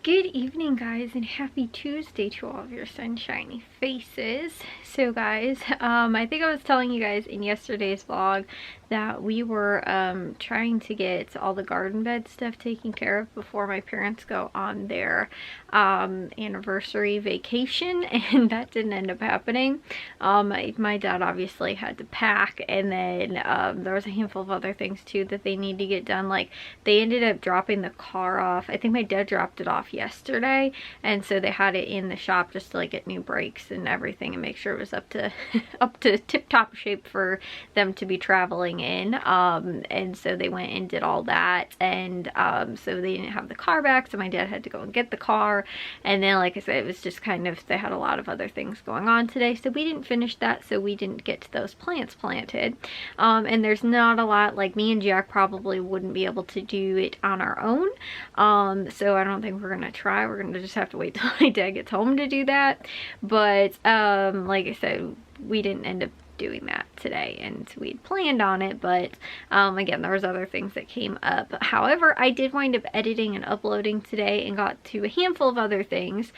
Good evening, guys, and happy Tuesday to all of your sunshiny faces. So guys, I think I was telling you guys in yesterday's vlog that we were trying to get all the garden bed stuff taken care of before my parents go on their anniversary vacation, and that didn't end up happening. My dad obviously had to pack, and then there was a handful of other things too that they need to get done. Like, they ended up dropping the car off. I think my dad dropped it off yesterday, and so they had it in the shop just to like get new brakes and everything and make sure it was up to up to tip-top shape for them to be traveling in. And so they went and did all that, and so they didn't have the car back, so my dad had to go and get the car. And then, like I said, it was just kind of, they had a lot of other things going on today, so we didn't finish that, so we didn't get those plants planted. And there's not a lot, like, me and Jack probably wouldn't be able to do it on our own, so I don't think we're gonna try. We're gonna just have to wait till my dad gets home to do that. But like I said, we didn't end up doing that today, and we'd planned on it, but again, there was other things that came up. However, I did wind up editing and uploading today and got to a handful of other things.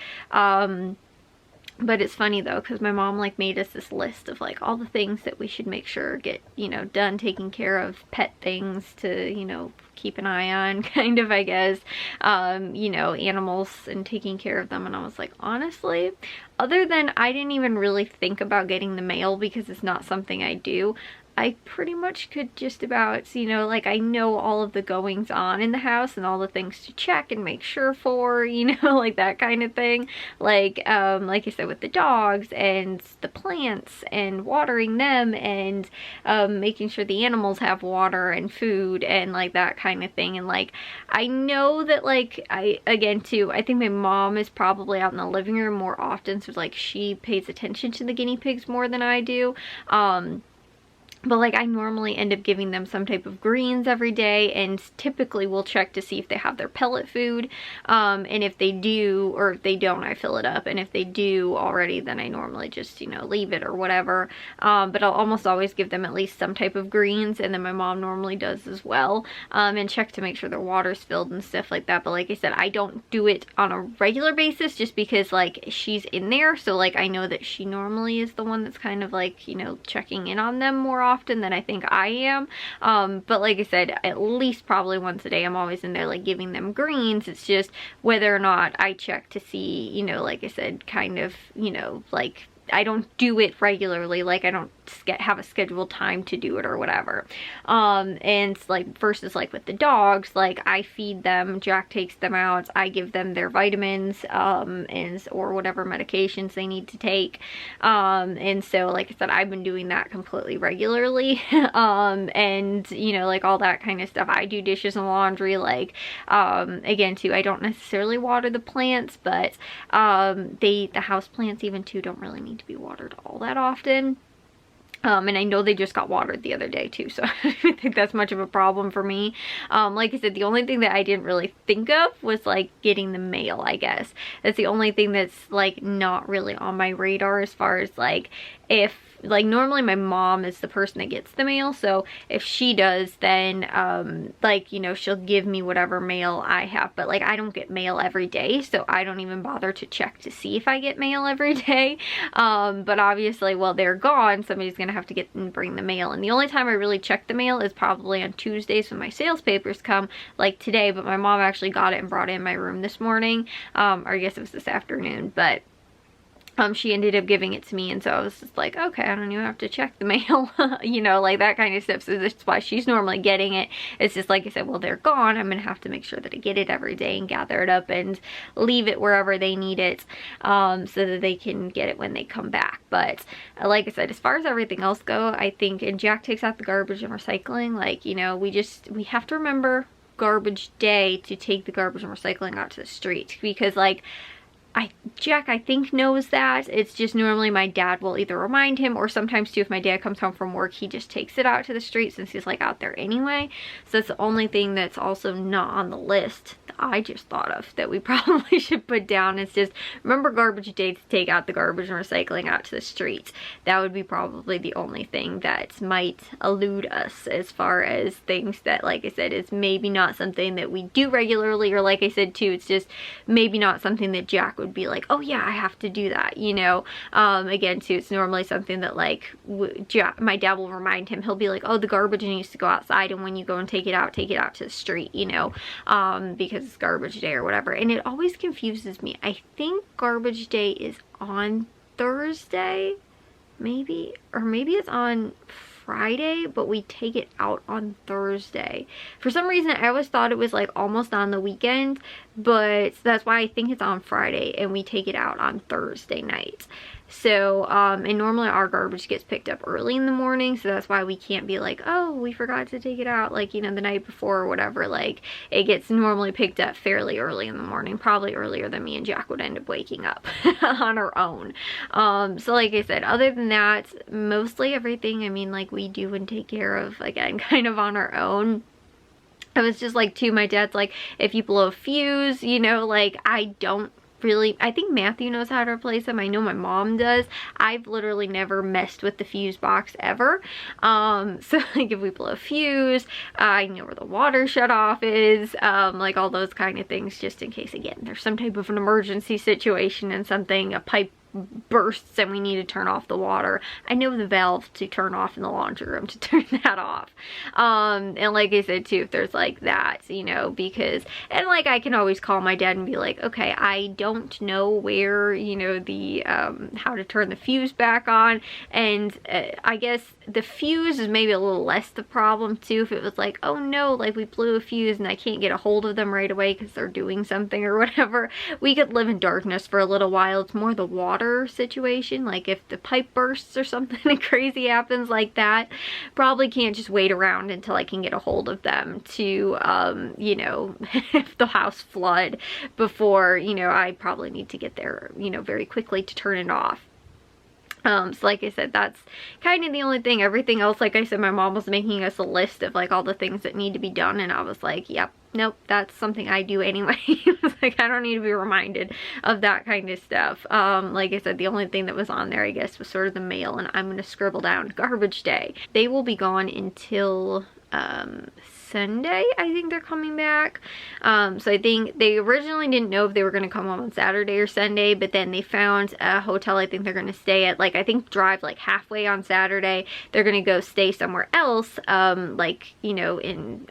But it's funny though, because my mom like made us this list of like all the things that we should make sure get, you know, done, taking care of, pet things to, you know, keep an eye on, kind of, I guess, you know, animals and taking care of them. And I was like, honestly, other than I didn't even really think about getting the mail because it's not something I do, I pretty much could just about, you know, like, I know all of the goings on in the house and all the things to check and make sure for, you know, like that kind of thing. Like I said, with the dogs and the plants and watering them and making sure the animals have water and food and like that kind of thing. And like, I know that, like, again too, I think my mom is probably out in the living room more often, so like she pays attention to the guinea pigs more than I do. But like, I normally end up giving them some type of greens every day, and typically we'll check to see if they have their pellet food, and if they do, or if they don't, I fill it up, and if they do already, then I normally just, you know, leave it or whatever. But I'll almost always give them at least some type of greens, and then my mom normally does as well, and check to make sure their water's filled and stuff like that. But like I said, I don't do it on a regular basis just because like she's in there, so like I know that she normally is the one that's kind of like, you know, checking in on them more often than I think I am. But like I said, at least probably once a day I'm always in there like giving them greens. It's just whether or not I check to see, you know, like I said, kind of, you know, like, I don't do it regularly, like I don't have a scheduled time to do it or whatever. And like, versus like with the dogs, like I feed them, Jack takes them out, I give them their vitamins and or whatever medications they need to take. And so like I said, I've been doing that completely regularly. And you know, like all that kind of stuff. I do dishes and laundry, like again too, I don't necessarily water the plants, but the house plants even too don't really need to be watered all that often. And I know they just got watered the other day too, so I don't think that's much of a problem for me. Like I said, the only thing that I didn't really think of was like getting the mail, I guess. That's the only thing that's like not really on my radar, as far as like, if like, normally my mom is the person that gets the mail, so if she does, then like, you know, she'll give me whatever mail I have. But like, I don't get mail every day, so I don't even bother to check to see if I get mail every day. But obviously while they're gone, somebody's gonna have to get and bring the mail, and the only time I really check the mail is probably on Tuesdays when my sales papers come, like today. But my mom actually got it and brought it in my room this morning, or I guess it was this afternoon, but she ended up giving it to me, and so I was just like, okay, I don't even have to check the mail, you know, like that kind of stuff. So that's why she's normally getting it. It's just like I said, well, they're gone, I'm gonna have to make sure that I get it every day and gather it up and leave it wherever they need it, so that they can get it when they come back. But like I said, as far as everything else go, I think, and Jack takes out the garbage and recycling, like, you know, we have to remember garbage day to take the garbage and recycling out to the street, because like, Jack, I think, knows that. It's just normally my dad will either remind him, or sometimes too, if my dad comes home from work, he just takes it out to the street since he's like out there anyway. So that's the only thing that's also not on the list that I just thought of that we probably should put down. It's just remember garbage day to take out the garbage and recycling out to the streets. That would be probably the only thing that might elude us as far as things that, like I said, is maybe not something that we do regularly, or like I said too, it's just maybe not something that Jack would be like, oh yeah, I have to do that, you know. Again too, it's normally something that like my dad will remind him. He'll be like, oh, the garbage needs to go outside, and when you go and take it out to the street, you know, because it's garbage day or whatever. And it always confuses me. I think garbage day is on Thursday, maybe, or maybe it's on Friday, but we take it out on Thursday. For some reason, I always thought it was like almost on the weekend, but that's why I think it's on Friday and we take it out on Thursday night. So, and normally our garbage gets picked up early in the morning, so that's why we can't be like, oh, we forgot to take it out, like, you know, the night before or whatever. Like, it gets normally picked up fairly early in the morning, probably earlier than me and Jack would end up waking up on our own. So like I said, other than that, mostly everything, I mean, like, we do and take care of, again, kind of on our own. I was just like, too, my dad's like, if you blow a fuse, you know, like, I don't really, I think Matthew knows how to replace them. I know my mom does. I've literally never messed with the fuse box ever. So like if we blow a fuse, I know where the water shut off is, like all those kind of things, just in case, again, there's some type of an emergency situation and something, a pipe bursts and we need to turn off the water. I know the valve to turn off in the laundry room to turn that off. And like I said too, if there's like that, you know, because, and like I can always call my dad and be like, okay, I don't know where, you know, the how to turn the fuse back on. And I guess the fuse is maybe a little less the problem too. If it was like, oh no, like we blew a fuse and I can't get a hold of them right away because they're doing something or whatever, we could live in darkness for a little while. It's more the water situation, like if the pipe bursts or something crazy happens like that, probably can't just wait around until I can get a hold of them to you know, if the house flood before, you know, I probably need to get there, you know, very quickly to turn it off. So like I said, that's kind of the only thing. Everything else, like I said, my mom was making us a list of like all the things that need to be done, and I was like, yep, nope, that's something I do anyway. Like, I don't need to be reminded of that kind of stuff. Like I said, the only thing that was on there, I guess, was sort of the mail, and I'm going to scribble down garbage day. They will be gone until Sunday. I think they're coming back. So I think they originally didn't know if they were going to come home on Saturday or Sunday, but then they found a hotel I think they're going to stay at, like, I think drive like halfway on Saturday. They're going to go stay somewhere else, like, you know,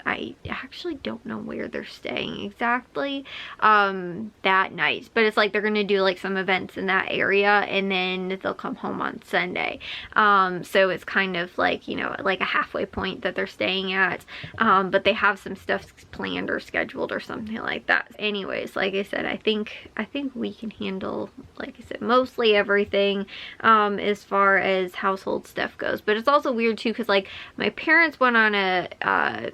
I actually don't know where they're staying exactly that night, but it's like they're going to do like some events in that area, and then they'll come home on Sunday. So it's kind of like, you know, like a halfway point that they're staying at. But they have some stuff planned or scheduled or something like that. Anyways, like I said, I think we can handle, like I said, mostly everything as far as household stuff goes. But it's also weird too, because like my parents went on a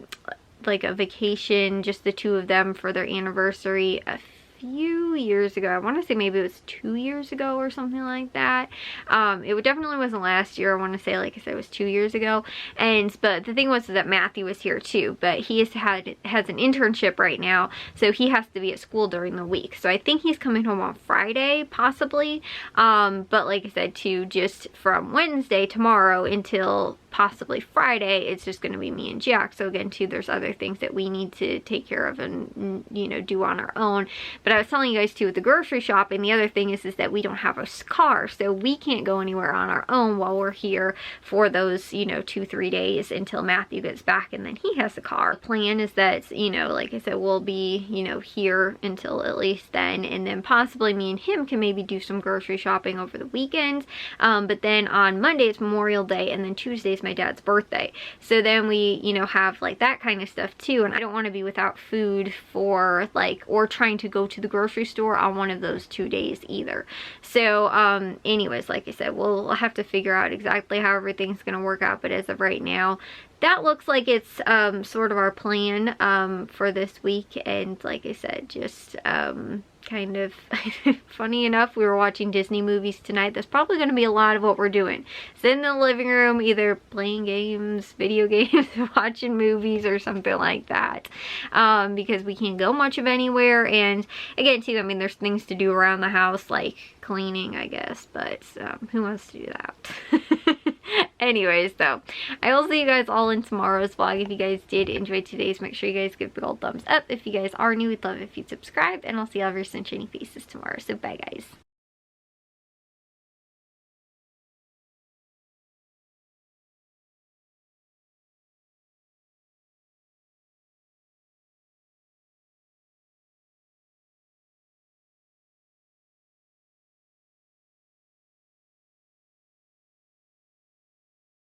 like a vacation, just the two of them, for their anniversary a few years ago. I want to say maybe it was 2 years ago or something like that. It definitely wasn't last year. I want to say, like I said, it was 2 years ago. But the thing was that Matthew was here too, but he has an internship right now, so he has to be at school during the week. So I think he's coming home on Friday, possibly. But like I said too, just from Wednesday, tomorrow, until possibly Friday, it's just going to be me and Jack. So again too, there's other things that we need to take care of and, you know, do on our own. But I was telling you guys too, with the grocery shopping, the other thing is that we don't have a car, so we can't go anywhere on our own while we're here for those, you know, 2-3 days until Matthew gets back and then he has a car. The plan is that, you know, like I said, we'll be, you know, here until at least then, and then possibly me and him can maybe do some grocery shopping over the weekend. But then on Monday it's Memorial Day, and then Tuesday is my dad's birthday. So then we, you know, have like that kind of stuff too, and I don't want to be without food for like, or trying to go to the grocery store on one of those 2 days either. So anyways, like I said, we'll have to figure out exactly how everything's going to work out, but as of right now, that looks like it's sort of our plan for this week. And like I said, just kind of funny enough, we were watching Disney movies tonight. That's probably going to be a lot of what we're doing. Sitting in the living room, either playing games, video games, watching movies or something like that, because we can't go much of anywhere. And again too, I mean, there's things to do around the house like cleaning, I guess, but who wants to do that? Anyways, though, I will see you guys all in tomorrow's vlog. If you guys did enjoy today's, make sure you guys give a big old thumbs up. If you guys are new, we'd love if you'd subscribe, and I'll see y'all very soon, shiny faces tomorrow. So bye, guys.